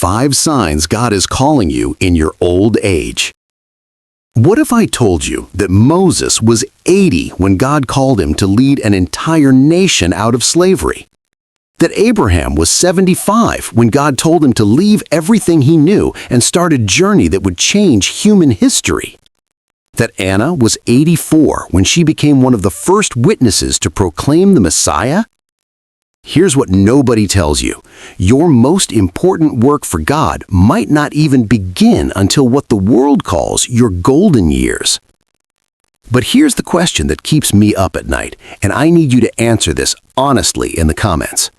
5 signs God is calling you in your old age. What if I told you that Moses was 80 when God called him to lead an entire nation out of slavery? That Abraham was 75 when God told him to leave everything he knew and start a journey that would change human history? That Anna was 84 when she became one of the first witnesses to proclaim the Messiah? Here's what nobody tells you. Your most important work for God might not even begin until what the world calls your golden years. But here's the question that keeps me up at night, and I need you to answer this honestly in the comments.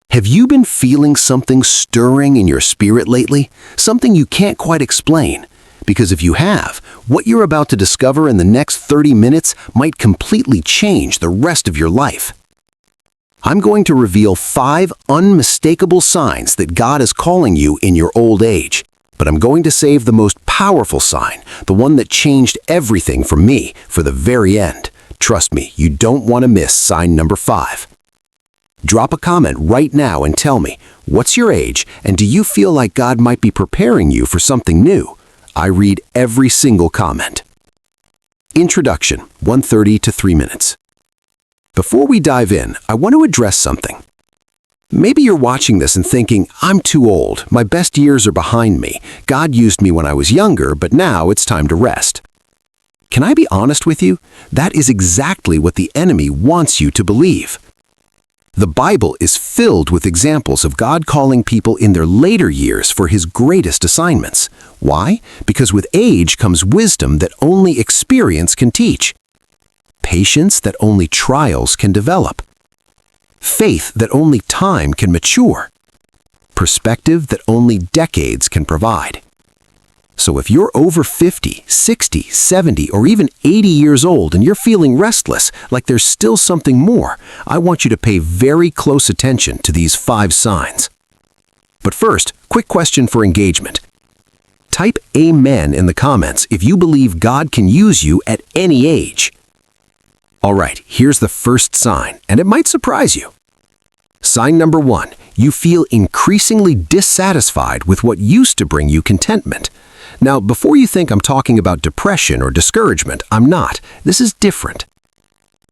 Have you been feeling something stirring in your spirit lately? Something you can't quite explain? Because if you have, what you're about to discover in the next 30 minutes might completely change the rest of your life. I'm going to reveal 5 unmistakable signs that God is calling you in your old age. But I'm going to save the most powerful sign, the one that changed everything for me, for the very end. Trust me, you don't want to miss sign number 5. Drop a comment right now and tell me, what's your age, and do you feel like God might be preparing you for something new? I read every single comment. Introduction, 1:30 to 3 minutes. Before we dive in, I want to address something. Maybe you're watching this and thinking, I'm too old, my best years are behind me, God used me when I was younger, but now it's time to rest. Can I be honest with you? That is exactly what the enemy wants you to believe. The Bible is filled with examples of God calling people in their later years for His greatest assignments. Why? Because with age comes wisdom that only experience can teach. Patience that only trials can develop. Faith that only time can mature. Perspective that only decades can provide. So if you're over 50, 60, 70, or even 80 years old and you're feeling restless, like there's still something more, I want you to pay very close attention to these 5 signs. But first, quick question for engagement. Type Amen in the comments if you believe God can use you at any age. All right, here's the first sign, and it might surprise you. Sign number 1, you feel increasingly dissatisfied with what used to bring you contentment. Now, before you think I'm talking about depression or discouragement, I'm not. This is different.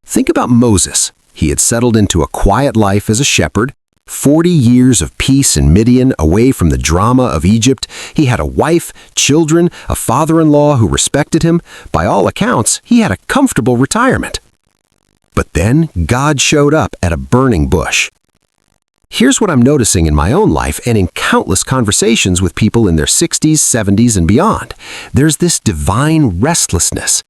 Think about Moses. He had settled into a quiet life as a shepherd, 40 years of peace in Midian, away from the drama of Egypt. He had a wife, children, a father-in-law who respected him. By all accounts, he had a comfortable retirement. But then God showed up at a burning bush. Here's what I'm noticing in my own life and in countless conversations with people in their 60s, 70s, and beyond. There's this divine restlessness.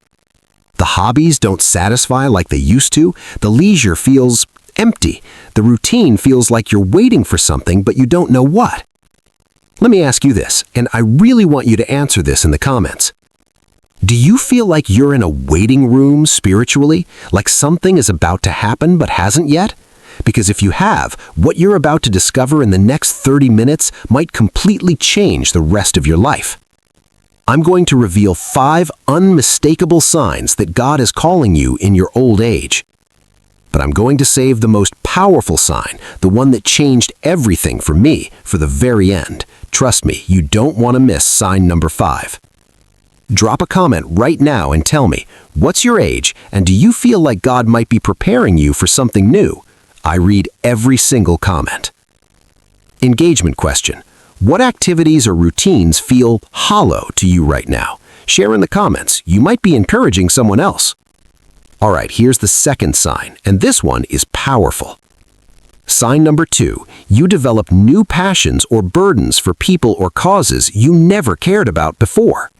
The hobbies don't satisfy like they used to. The leisure feels empty. The routine feels like you're waiting for something, but you don't know what. Let me ask you this, and I really want you to answer this in the comments. Do you feel like you're in a waiting room spiritually, like something is about to happen but hasn't yet? Because if you have, what you're about to discover in the next 30 minutes might completely change the rest of your life. I'm going to reveal 5 unmistakable signs that God is calling you in your old age. But I'm going to save the most powerful sign, the one that changed everything for me, for the very end. Trust me, you don't want to miss sign number 5. Drop a comment right now and tell me, what's your age, and do you feel like God might be preparing you for something new? I read every single comment. Engagement question. What activities or routines feel hollow to you right now? Share in the comments. You might be encouraging someone else. All right, here's the second sign, and this one is powerful. Sign number 2, you develop new passions or burdens for people or causes you never cared about before.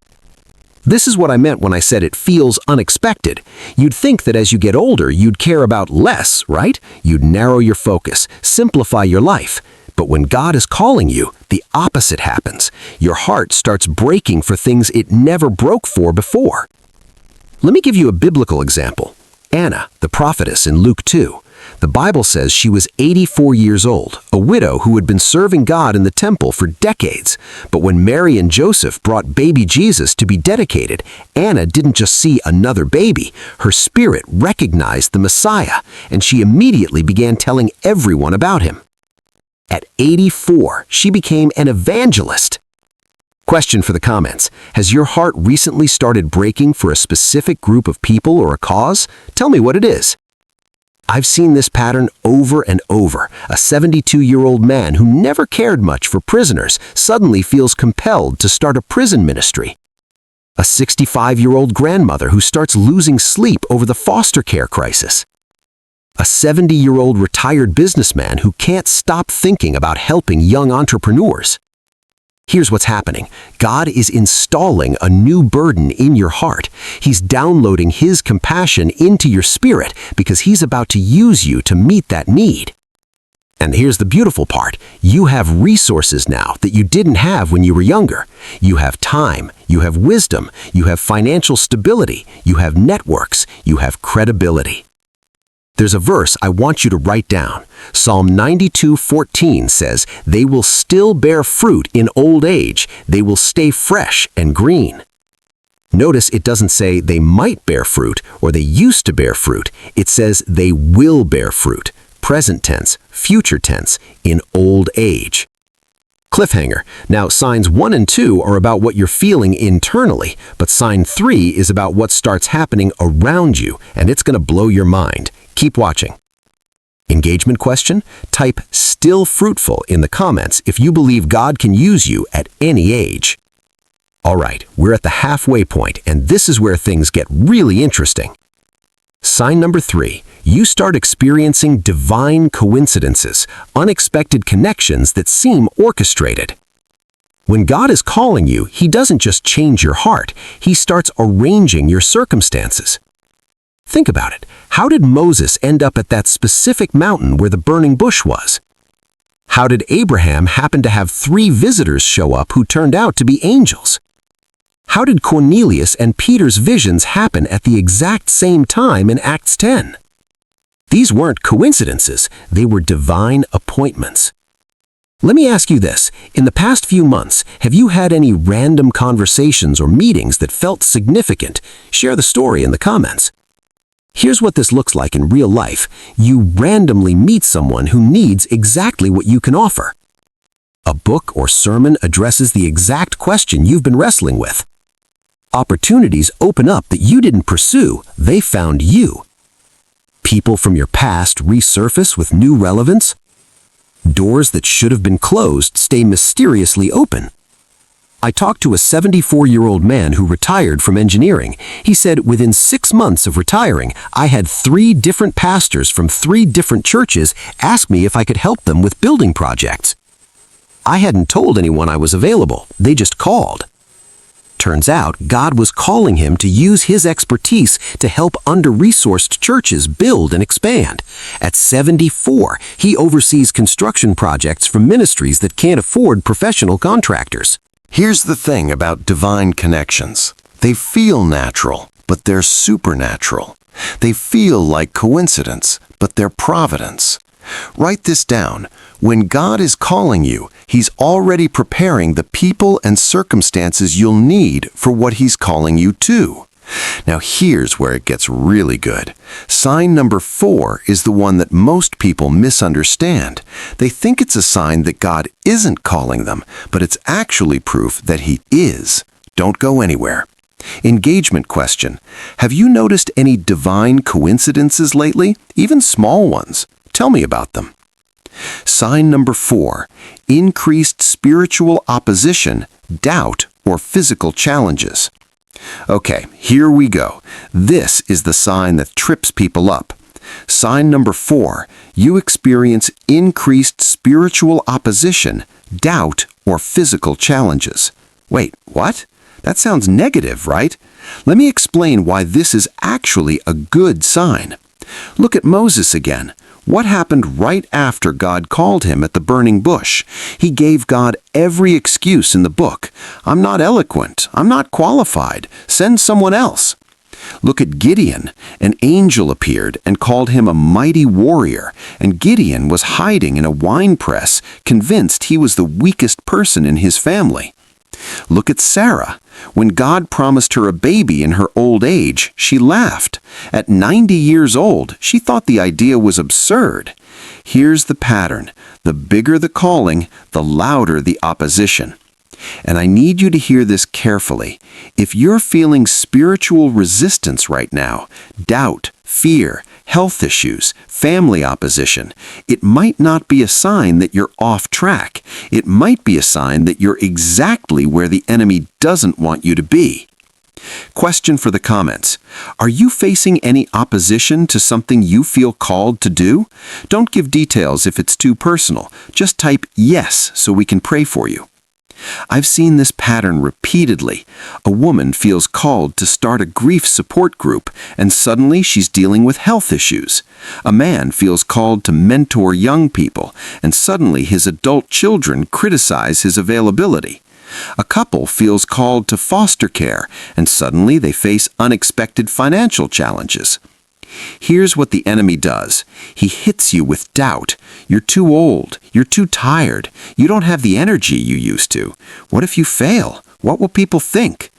This is what I meant when I said it feels unexpected. You'd think that as you get older, you'd care about less, right? You'd narrow your focus, simplify your life. But when God is calling you, the opposite happens. Your heart starts breaking for things it never broke for before. Let me give you a biblical example. Anna, the prophetess in Luke 2. The Bible says she was 84 years old, a widow who had been serving God in the temple for decades. But when Mary and Joseph brought baby Jesus to be dedicated, Anna didn't just see another baby. Her spirit recognized the Messiah, and she immediately began telling everyone about him. At 84, she became an evangelist. Question for the comments. Has your heart recently started breaking for a specific group of people or a cause? Tell me what it is. I've seen this pattern over and over. A 72-year-old man who never cared much for prisoners suddenly feels compelled to start a prison ministry. A 65-year-old grandmother who starts losing sleep over the foster care crisis. A 70-year-old retired businessman who can't stop thinking about helping young entrepreneurs. Here's what's happening. God is installing a new burden in your heart. He's downloading His compassion into your spirit because He's about to use you to meet that need. And here's the beautiful part. You have resources now that you didn't have when you were younger. You have time, you have wisdom, you have financial stability, you have networks, you have credibility. There's a verse I want you to write down. Psalm 92:14 says, "They will still bear fruit in old age. They will stay fresh and green." Notice it doesn't say they might bear fruit or they used to bear fruit. It says they will bear fruit, present tense, future tense, in old age. Cliffhanger. Now, signs 1 and 2 are about what you're feeling internally, but sign 3 is about what starts happening around you, and it's going to blow your mind. Keep watching. Engagement question? Type "still fruitful" in the comments if you believe God can use you at any age. All right, we're at the halfway point, and this is where things get really interesting. Sign number 3. You start experiencing divine coincidences, unexpected connections that seem orchestrated. When God is calling you, He doesn't just change your heart, He starts arranging your circumstances. Think about it. How did Moses end up at that specific mountain where the burning bush was? How did Abraham happen to have 3 visitors show up who turned out to be angels? How did Cornelius and Peter's visions happen at the exact same time in Acts 10? These weren't coincidences, they were divine appointments. Let me ask you this. In the past few months, have you had any random conversations or meetings that felt significant? Share the story in the comments. Here's what this looks like in real life. You randomly meet someone who needs exactly what you can offer. A book or sermon addresses the exact question you've been wrestling with. Opportunities open up that you didn't pursue, they found you. People from your past resurface with new relevance. Doors that should have been closed stay mysteriously open. I talked to a 74-year-old man who retired from engineering. He said within 6 months of retiring, I had 3 different pastors from 3 different churches ask me if I could help them with building projects. I hadn't told anyone I was available. They just called. Turns out, God was calling him to use his expertise to help under-resourced churches build and expand. At 74, he oversees construction projects for ministries that can't afford professional contractors. Here's the thing about divine connections. They feel natural, but they're supernatural. They feel like coincidence, but they're providence. Write this down. When God is calling you, He's already preparing the people and circumstances you'll need for what He's calling you to. Now here's where it gets really good. Sign number 4 is the one that most people misunderstand. They think it's a sign that God isn't calling them, but it's actually proof that He is. Don't go anywhere. Engagement question. Have you noticed any divine coincidences lately? Even small ones? Tell me about them. Sign number 4. Increased spiritual opposition, doubt, or physical challenges. Okay, here we go. This is the sign that trips people up. Sign number 4. You experience increased spiritual opposition, doubt, or physical challenges. Wait, what? That sounds negative, right? Let me explain why this is actually a good sign. Look at Moses again. What happened right after God called him at the burning bush? He gave God every excuse in the book. I'm not eloquent. I'm not qualified. Send someone else. Look at Gideon. An angel appeared and called him a mighty warrior, and Gideon was hiding in a wine press, convinced he was the weakest person in his family. Look at Sarah. When God promised her a baby in her old age, she laughed. At 90 years old, she thought the idea was absurd. Here's the pattern. The bigger the calling, the louder the opposition. And I need you to hear this carefully. If you're feeling spiritual resistance right now, doubt, fear, health issues, family opposition, it might not be a sign that you're off track. It might be a sign that you're exactly where the enemy doesn't want you to be. Question for the comments. Are you facing any opposition to something you feel called to do? Don't give details if it's too personal. Just type yes so we can pray for you. I've seen this pattern repeatedly. A woman feels called to start a grief support group, and suddenly she's dealing with health issues. A man feels called to mentor young people, and suddenly his adult children criticize his availability. A couple feels called to foster care, and suddenly they face unexpected financial challenges. Here's what the enemy does. He hits you with doubt. You're too old. You're too tired. You don't have the energy you used to. What if you fail? What will people think?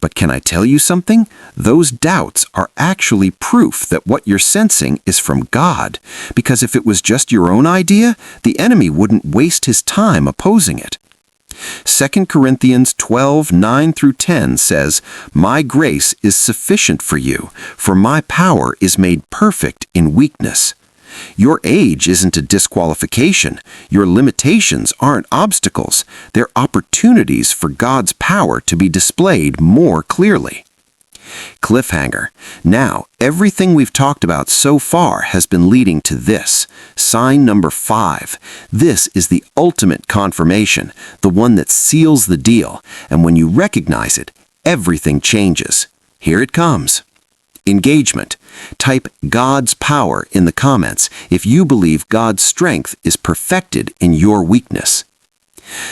But can I tell you something? Those doubts are actually proof that what you're sensing is from God. Because if it was just your own idea, the enemy wouldn't waste his time opposing it. 2 Corinthians 12:9-10 says, "My grace is sufficient for you, for my power is made perfect in weakness." Your age isn't a disqualification. Your limitations aren't obstacles. They're opportunities for God's power to be displayed more clearly. Cliffhanger. Now, everything we've talked about so far has been leading to this. Sign number 5. This is the ultimate confirmation, the one that seals the deal, and when you recognize it, everything changes. Here it comes. Engagement. Type God's power in the comments if you believe God's strength is perfected in your weakness.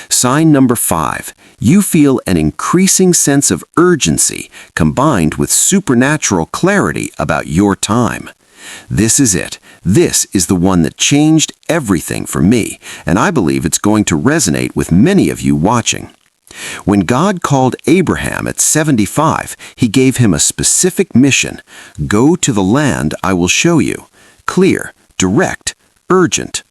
Sign number 5. You feel an increasing sense of urgency combined with supernatural clarity about your time. This is it. This is the one that changed everything for me, and I believe it's going to resonate with many of you watching. When God called Abraham at 75, he gave him a specific mission. Go to the land I will show you. Clear, direct, urgent.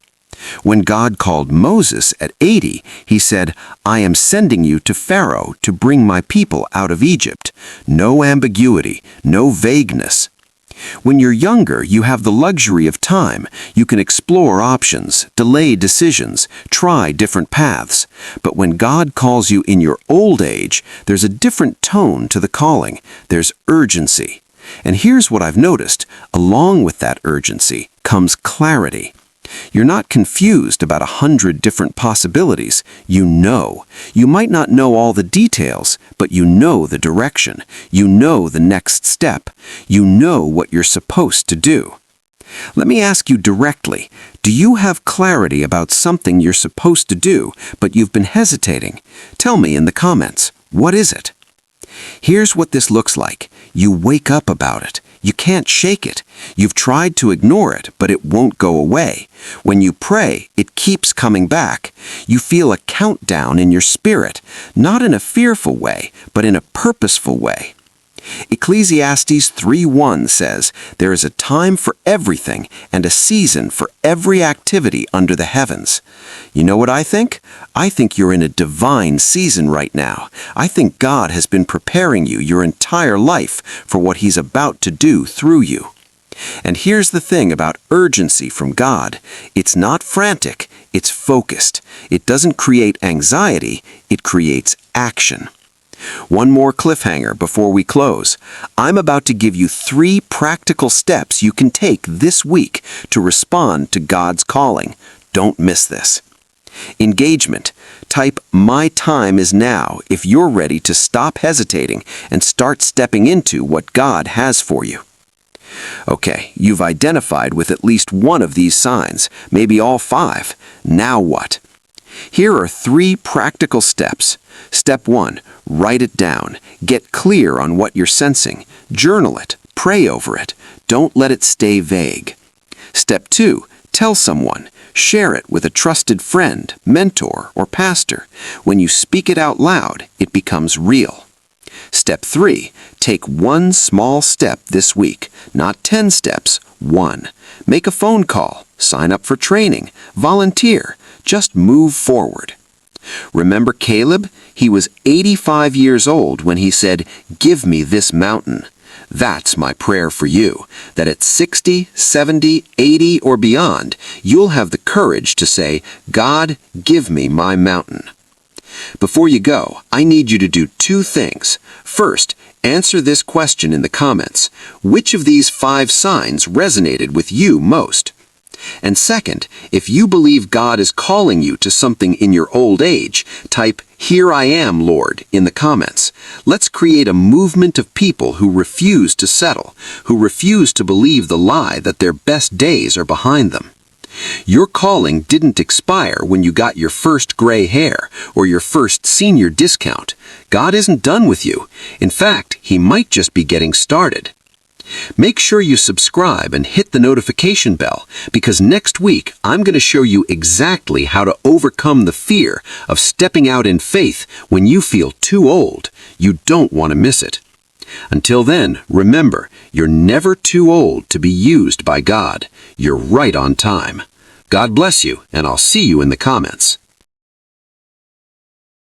When God called Moses at 80, he said, I am sending you to Pharaoh to bring my people out of Egypt. No ambiguity, no vagueness. When you're younger, you have the luxury of time. You can explore options, delay decisions, try different paths. But when God calls you in your old age, there's a different tone to the calling. There's urgency. And here's what I've noticed. Along with that urgency comes clarity. You're not confused about 100 different possibilities. You know. You might not know all the details, but you know the direction. You know the next step. You know what you're supposed to do. Let me ask you directly, do you have clarity about something you're supposed to do, but you've been hesitating? Tell me in the comments, what is it? Here's what this looks like. You wake up about it. You can't shake it. You've tried to ignore it, but it won't go away. When you pray, it keeps coming back. You feel a countdown in your spirit, not in a fearful way, but in a purposeful way. Ecclesiastes 3:1 says, there is a time for everything and a season for every activity under the heavens. You know what I think? I think you're in a divine season right now. I think God has been preparing you your entire life for what He's about to do through you. And here's the thing about urgency from God. It's not frantic, it's focused. It doesn't create anxiety, it creates action. One more cliffhanger before we close. I'm about to give you 3 practical steps you can take this week to respond to God's calling. Don't miss this. Engagement. Type "My time is now" if you're ready to stop hesitating and start stepping into what God has for you. Okay, you've identified with at least one of these signs, maybe all 5. Now what? Here are 3 practical steps. Step 1, write it down. Get clear on what you're sensing. Journal it. Pray over it. Don't let it stay vague. Step 2, tell someone. Share it with a trusted friend, mentor, or pastor. When you speak it out loud, it becomes real. Step 3, take one small step this week. Not 10 steps, 1. Make a phone call, sign up for training, volunteer, just move forward. Remember Caleb? He was 85 years old when he said, "Give me this mountain." That's my prayer for you, that at 60, 70, 80, or beyond, you'll have the courage to say, "God, give me my mountain." Before you go, I need you to do two things. First, answer this question in the comments. Which of these 5 signs resonated with you most? And second, if you believe God is calling you to something in your old age, type, "Here I am, Lord," in the comments. Let's create a movement of people who refuse to settle, who refuse to believe the lie that their best days are behind them. Your calling didn't expire when you got your first gray hair or your first senior discount. God isn't done with you. In fact, He might just be getting started. Make sure you subscribe and hit the notification bell, because next week I'm going to show you exactly how to overcome the fear of stepping out in faith when you feel too old. You don't want to miss it. Until then, remember, you're never too old to be used by God. You're right on time. God bless you, and I'll see you in the comments.